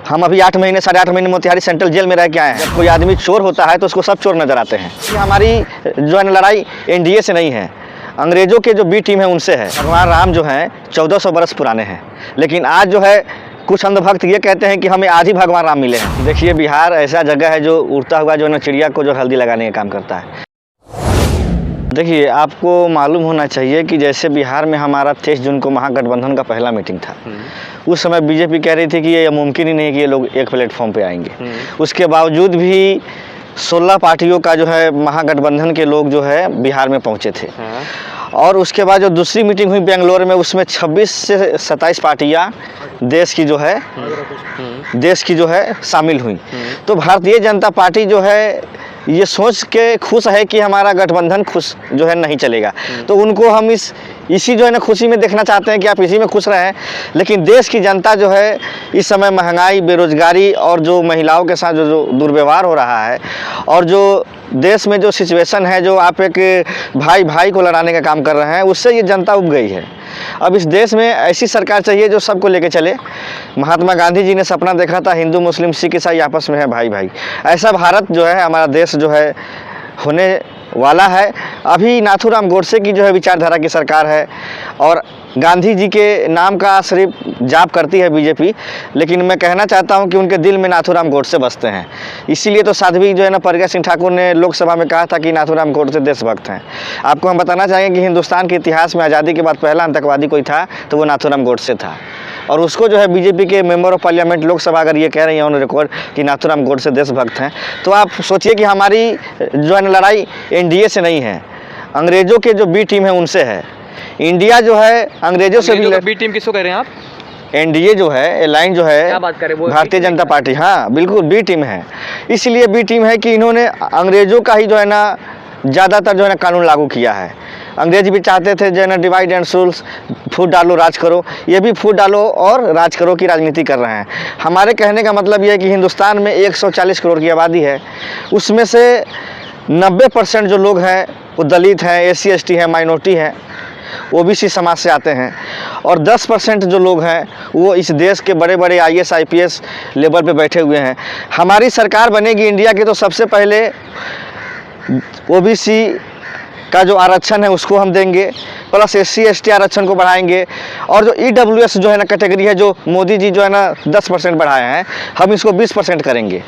हम अभी 8 महीने 8.5 महीने मोतिहारी सेंट्रल जेल में रह के आए हैं। जब कोई आदमी चोर होता है तो उसको सब चोर नजर आते हैं। हमारी जो है लड़ाई एनडीए से नहीं है, अंग्रेजों के जो बी टीम है उनसे है। भगवान राम जो हैं 1400 बरस पुराने हैं, लेकिन आज जो है कुछ अंधभक्त ये कहते हैं कि हमें आज ही भगवान राम मिले हैं। देखिए, बिहार ऐसा जगह है जो उड़ता हुआ जो है ना चिड़िया को जो हल्दी लगाने का काम करता है। देखिए, आपको मालूम होना चाहिए कि जैसे बिहार में हमारा 23 जून को महागठबंधन का पहला मीटिंग था। उस समय बीजेपी कह रही थी कि ये मुमकिन ही नहीं है कि ये लोग एक प्लेटफॉर्म पे आएंगे। उसके बावजूद भी 16 पार्टियों का जो है महागठबंधन के लोग जो है बिहार में पहुंचे थे। और उसके बाद जो दूसरी मीटिंग हुई बेंगलोर में, उसमें 26 से 27 पार्टियां देश की जो है शामिल हुई। तो भारतीय जनता पार्टी जो है ये सोच के खुश है कि हमारा गठबंधन खुश जो है नहीं चलेगा। तो उनको हम इसी जो है ना खुशी में देखना चाहते हैं कि आप इसी में खुश रहें। लेकिन देश की जनता जो है इस समय महंगाई, बेरोजगारी और जो महिलाओं के साथ जो दुर्व्यवहार हो रहा है और जो देश में जो सिचुएशन है, जो आप एक भाई भाई को लड़ाने का काम कर रहे हैं, उससे ये जनता उब गई है। अब इस देश में ऐसी सरकार चाहिए जो सबको लेके चले। महात्मा गांधी जी ने सपना देखा था हिंदू मुस्लिम सिख ईसाई आपस में है भाई भाई। ऐसा भारत जो है, हमारा देश जो है होने वाला है। अभी नाथूराम गोडसे की जो है विचारधारा की सरकार है और गांधी जी के नाम का सिर्फ जाप करती है बीजेपी, लेकिन मैं कहना चाहता हूं कि उनके दिल में नाथूराम गोडसे बसते हैं। इसीलिए तो साध्वी जो है ना प्रज्ञा सिंह ठाकुर ने लोकसभा में कहा था कि नाथूराम गोडसे देशभक्त हैं। आपको हम बताना चाहेंगे कि हिंदुस्तान के इतिहास में आज़ादी के बाद पहला आतंकवादी कोई था तो वो नाथूराम गोडसे था। और उसको जो है बीजेपी के मेंबर ऑफ पार्लियामेंट लोकसभा अगर ये कह रही हैं ऑन रिकॉर्ड कि नाथूराम गोडसे देशभक्त हैं, तो आप सोचिए कि हमारी जो है लड़ाई एनडीए से नहीं है, अंग्रेजों के जो बी टीम है उनसे है। इंडिया जो है अंग्रेजों से भी बी टीम किसको कह रहे हैं आप? एनडीए जो है, लाइन जो है, क्या बात करें, वो भारतीय जनता पार्टी, हाँ बिल्कुल बी टीम है। इसलिए बी टीम है कि इन्होंने अंग्रेजों का ही जो है ना ज़्यादातर जो है ना कानून लागू किया है। अंग्रेज भी चाहते थे जो है ना डिवाइड एंड रूल्स, फूट डालो राज करो, ये भी फूट डालो और राज करो की राजनीति कर रहे हैं। हमारे कहने का मतलब ये है कि हिंदुस्तान में 140 करोड़ की आबादी है, उसमें से 90% जो लोग हैं वो दलित हैं, SC ST हैं, माइनॉरिटी हैं, OBC समाज से आते हैं। और 10% जो लोग हैं वो इस देश के बड़े बड़े IAS IPS लेवल पे बैठे हुए हैं। हमारी सरकार बनेगी इंडिया की तो सबसे पहले OBC का जो आरक्षण है उसको हम देंगे, प्लस SC ST आरक्षण को बढ़ाएंगे। और जो EWS जो है ना कैटेगरी है, जो मोदी जी जो है ना 10% बढ़ाए हैं, हम इसको 20% करेंगे।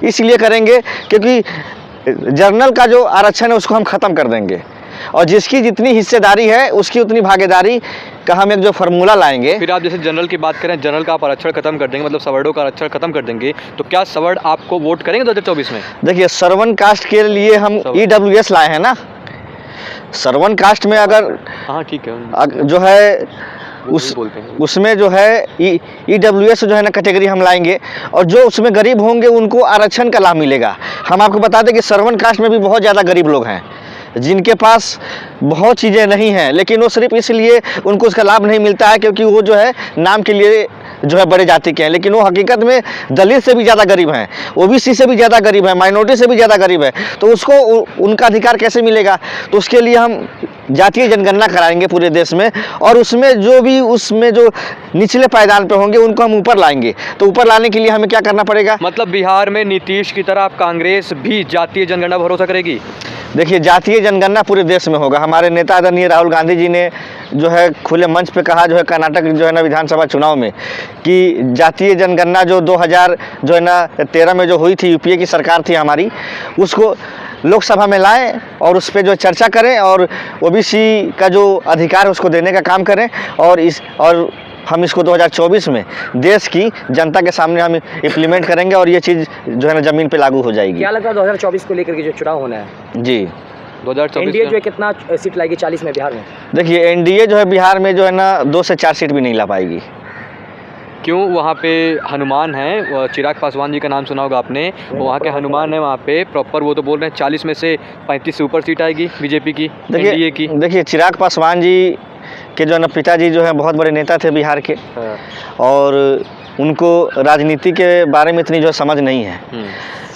इसलिए करेंगे क्योंकि जर्नल का जो आरक्षण है उसको हम ख़त्म कर देंगे और जिसकी जितनी हिस्सेदारी है उसकी उतनी भागीदारी का हम एक जो फार्मूला लाएंगे। फिर आप जैसे जनरल की बात करें, जनरल का आप आरक्षण खत्म कर देंगे, मतलब सवर्णों का आरक्षण खत्म कर देंगे, तो क्या सवर्ण आपको वोट करेंगे 2024 में? देखिए, सर्वन कास्ट के लिए हम EWS लाए हैं ना। सर्वन कास्ट में अगर हाँ ठीक है जो है उसमें जो है EWS जो है ना कैटेगरी हम लाएंगे और जो उसमें गरीब होंगे उनको आरक्षण का लाभ मिलेगा। हम आपको बता दें कि सर्वन कास्ट में भी बहुत ज़्यादा गरीब लोग हैं जिनके पास बहुत चीज़ें नहीं हैं, लेकिन वो सिर्फ इसलिए उनको उसका लाभ नहीं मिलता है क्योंकि वो जो है नाम के लिए जो है बड़े जाति के हैं, लेकिन वो हकीकत में दलित से भी ज़्यादा गरीब हैं, OBC से भी ज़्यादा गरीब है, माइनॉरिटी से भी ज़्यादा गरीब है। तो उसको उनका अधिकार कैसे मिलेगा? तो उसके लिए हम जातीय जनगणना कराएंगे पूरे देश में और उसमें जो निचले पायदान पे होंगे उनको हम ऊपर लाएंगे। तो ऊपर लाने के लिए हमें क्या करना पड़ेगा? मतलब बिहार में नीतीश की तरह कांग्रेस भी जातीय जनगणना भरोसा करेगी? देखिए, जातीय जनगणना पूरे देश में होगा। हमारे नेता आदरणीय राहुल गांधी जी ने जो है खुले मंच पे कहा जो है कर्नाटक जो है ना विधानसभा चुनाव में कि जातीय जनगणना जो 2013 में जो हुई थी, UPA की सरकार थी हमारी, उसको लोकसभा में लाएं और उस पर जो चर्चा करें और OBC का जो अधिकार है उसको देने का काम करें और हम इसको 2024 में देश की जनता के सामने हम इम्प्लीमेंट करेंगे और ये चीज़ जो है ना ज़मीन पे लागू हो जाएगी। क्या लगता है 2024 को लेकर के जो चुनाव होना है जी, 2024 एनडीए जो है कितना सीट लाएगी 40 में बिहार में? देखिए, एनडीए जो है बिहार में जो है ना 2 से 4 सीट भी नहीं ला पाएगी। क्यों? वहाँ पे हनुमान है, चिराग पासवान जी का नाम सुना होगा आपने, वहाँ के हनुमान है वहाँ पे प्रॉपर, वो तो बोल रहे हैं 40 में से 35 से ऊपर सीट आएगी बीजेपी की, एनडीए की। देखिए, चिराग पासवान जी के जो है ना पिताजी जो है बहुत बड़े नेता थे बिहार के और उनको राजनीति के बारे में इतनी जो समझ नहीं है,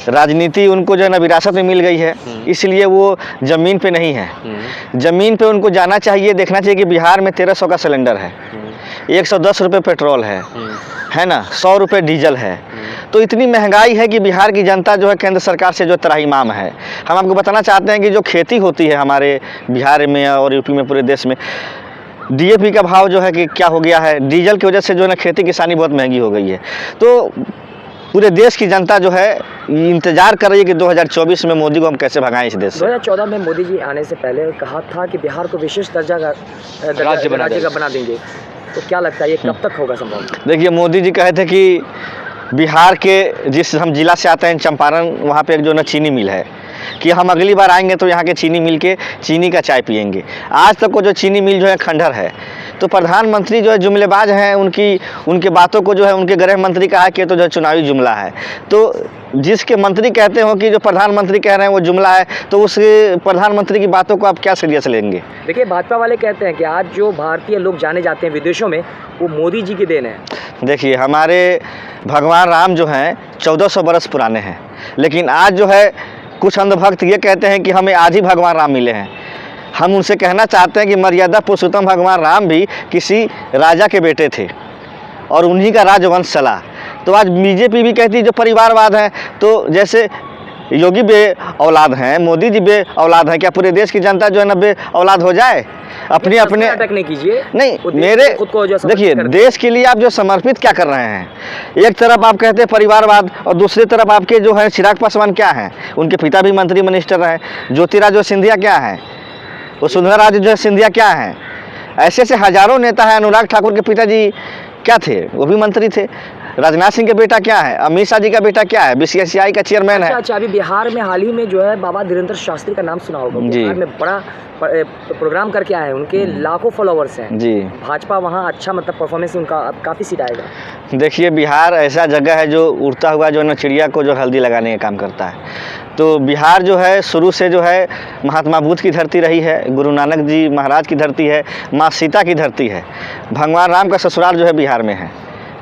राजनीति उनको जो है ना विरासत में मिल गई है, इसलिए वो ज़मीन पे नहीं है। ज़मीन पे उनको जाना चाहिए, देखना चाहिए कि बिहार में 1300 का सिलेंडर है, 110 रुपये पेट्रोल है ना, 100 रुपये डीजल है। तो इतनी महंगाई है कि बिहार की जनता जो है केंद्र सरकार से जो त्राहिमाम है। हम आपको बताना चाहते हैं कि जो खेती होती है हमारे बिहार में और यूपी में, पूरे देश में, डीएपी का भाव जो है कि क्या हो गया है, डीजल की वजह से जो है ना खेती किसानी बहुत महंगी हो गई है। तो पूरे देश की जनता जो है इंतजार कर रही है कि 2024 में मोदी को हम कैसे भगाएं इस देश से। 2014 में मोदी जी आने से पहले कहा था कि बिहार को विशेष दर्जा का राज्य बना देंगे, तो क्या लगता है ये कब तक होगा संभव? देखिए, मोदी जी कहे थे कि बिहार के जिस हम जिला से आते हैं चंपारण, वहाँ पे एक जो ना चीनी मिल है, कि हम अगली बार आएंगे तो यहाँ के चीनी मिल के चीनी का चाय पियेंगे। आज तक को जो चीनी मिल जो है खंडहर है। तो प्रधानमंत्री जो है जुमलेबाज हैं, उनके बातों को जो है उनके गृह मंत्री कहा कि तो जो चुनावी जुमला है। तो जिसके मंत्री कहते हो कि जो प्रधानमंत्री कह रहे हैं वो जुमला है, तो उस प्रधानमंत्री की बातों को आप क्या सीरियस लेंगे? देखिए, भाजपा वाले कहते हैं कि आज जो भारतीय लोग जाने जाते हैं विदेशों में, वो मोदी जी की देन है। देखिए, हमारे भगवान राम जो हैं 1400 बरस पुराने हैं, लेकिन आज जो है कुछ अंधभक्त ये कहते हैं कि हमें आज ही भगवान राम मिले हैं। हम उनसे कहना चाहते हैं कि मर्यादा पुरुषोत्तम भगवान राम भी किसी राजा के बेटे थे और उन्हीं का राजवंश चला। तो आज बीजेपी भी कहती है जो परिवारवाद है, तो जैसे योगी बे औलाद हैं, मोदी जी बे औलाद हैं, क्या पूरे देश की जनता जो है ना बे औलाद हो जाए? अपने अटैक नहीं कीजिए। नहीं, मेरे देखिए, देश के लिए आप जो समर्पित क्या कर रहे हैं? एक तरफ आप कहते हैं परिवारवाद और दूसरी तरफ आपके जो है चिराग पासवान क्या हैं? उनके पिता भी मंत्री मिनिस्टर हैं। ज्योतिरादित्य सिंधिया क्या हैं? वसुंधरा राजे जो है सिंधिया क्या हैं? ऐसे ऐसे हजारों नेता हैं। अनुराग ठाकुर के पिताजी क्या थे? वो भी मंत्री थे। राजनाथ सिंह का बेटा क्या है? अमित शाह जी का बेटा क्या है? बीसीसीआई का चेयरमैन है। अच्छा, अभी बिहार में हाल ही में जो है बाबा धीरेन्द्र शास्त्री का नाम सुना होगा। बिहार में बड़ा प्रोग्राम करके आए हैं, उनके लाखों फॉलोअर्स हैं जी। भाजपा वहाँ अच्छा मतलब परफॉर्मेंस उनका अब काफ़ी सीट आएगा। देखिए, बिहार ऐसा जगह है जो उड़ता हुआ जो है ना चिड़िया को जो हल्दी लगाने का काम करता है। तो बिहार जो है शुरू से जो है महात्मा बुद्ध की धरती रही है, गुरु नानक जी महाराज की धरती है, माँ सीता की धरती है। भगवान राम का ससुराल जो है बिहार में है,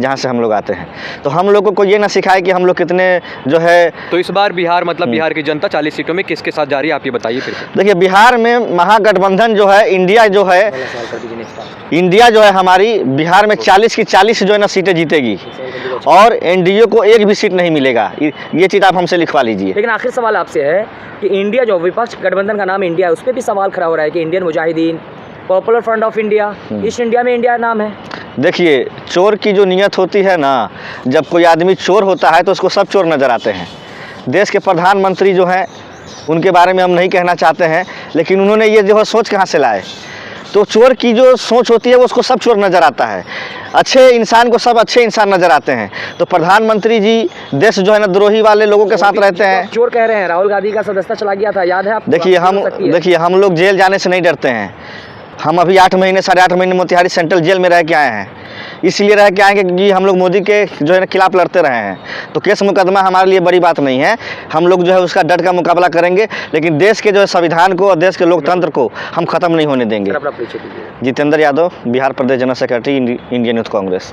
जहाँ से हम लोग आते हैं। तो हम लोगों को ये ना सिखाए कि हम लोग कितने जो है। तो इस बार बिहार मतलब बिहार की जनता 40 सीटों में किसके साथ जा रही है, आप ये बताइए फिर। देखिए, बिहार में महागठबंधन जो है, इंडिया जो है हमारी बिहार में 40 की 40 जो है ना सीटें जीतेगी और एनडीए को एक भी सीट नहीं मिलेगा। ये चीज़ आप हमसे लिखवा लीजिए। लेकिन आखिर सवाल आपसे है कि इंडिया जो विपक्ष गठबंधन का नाम इंडिया है, उस पर भी सवाल खड़ा हो रहा है कि Indian Mujahideen, popular front of India, east India में इंडिया नाम है। देखिए, चोर की जो नियत होती है ना, जब कोई आदमी चोर होता है तो उसको सब चोर नज़र आते हैं। देश के प्रधानमंत्री जो हैं उनके बारे में हम नहीं कहना चाहते हैं, लेकिन उन्होंने ये जो है सोच कहाँ से लाए? तो चोर की जो सोच होती है वो उसको सब चोर नज़र आता है, अच्छे इंसान को सब अच्छे इंसान नज़र आते हैं। तो प्रधानमंत्री जी देश जो है ना द्रोही वाले लोगों के साथ रहते हैं। चोर कह रहे हैं, राहुल गांधी का सदस्यता चला गया था, याद है आप? देखिए, हम लोग जेल जाने से नहीं डरते हैं। हम अभी 8 महीने 8.5 महीने मोतिहारी सेंट्रल जेल में रह के आए हैं, इसलिए रह के आएंगे क्योंकि हम लोग मोदी के जो है ना खिलाफ लड़ते रहे हैं। तो केस मुकदमा हमारे लिए बड़ी बात नहीं है, हम लोग जो है उसका डट का मुकाबला करेंगे, लेकिन देश के जो है संविधान को और देश के लोकतंत्र को हम खत्म नहीं होने देंगे। अपना परिचय दीजिए। Jitendra Yadav, Bihar Pradesh general secretary, Indian youth Congress.